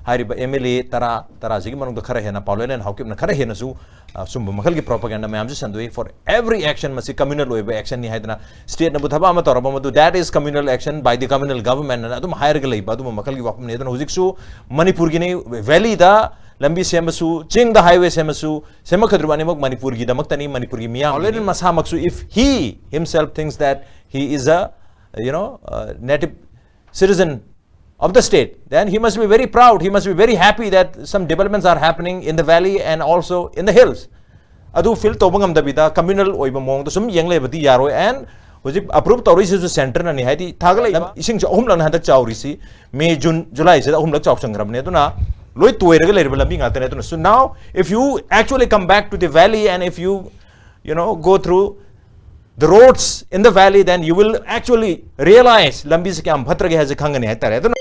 hariba MLA tara jigi manung da khara hena Pauline Hawkip na khara hena su sumbu makal gi propaganda mayam ji sandui for every action masi communal oiba action ni haidna state na buthaba ama toraba madu that is communal action by the communal government na adum hire ga leiba adum makal gi wapam ne dana hujik su Manipur gi ne valley da lambi semasu ching the highway semasu semakadrubani mak Manipur gi damak tani Manipur gi miyam Pauline masa maksu if he himself thinks that he is a native citizen of the state, then he must be very proud, he must be very happy that some developments are happening in the valley and also in the hills. Adu fil tobangam dabida communal oiba mong to sum yangle bati yaro and hojik approved torisi su center na ni haidi thagalai ising ahum lang hadak chaurisi May June July se ahum lak chauk sangram ne to na loi toiraga leirba lambi ngata ne to. So now if you actually come back to the valley and if you go through the roads in the valley, then you will actually realize lambi se kya bhatra ge hai je khangane hai tare to